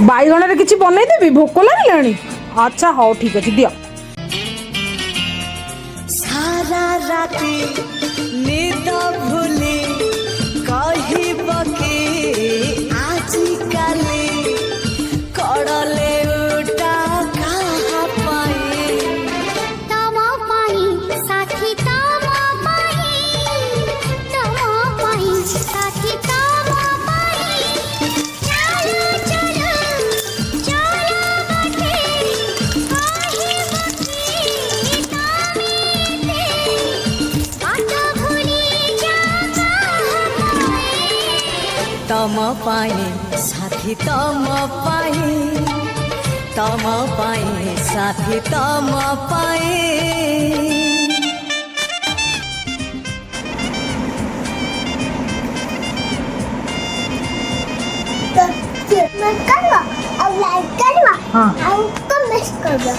बैगण किसी बनईदेवी भोक लगे। अच्छा हाँ ठीक अच्छे दियो। सारा राती निद भूली कहब कि आजी काली कड़ले उठा कहा पाए तम पाई साथी तम पाई साथी तम पाई चलो चलो चलो बटे कहब कि तमे बात भूली जा तम पाए साथी तम पाए साथी तम पाए तो करवा और लाइक करवा हाँ। और कमेंट करवा।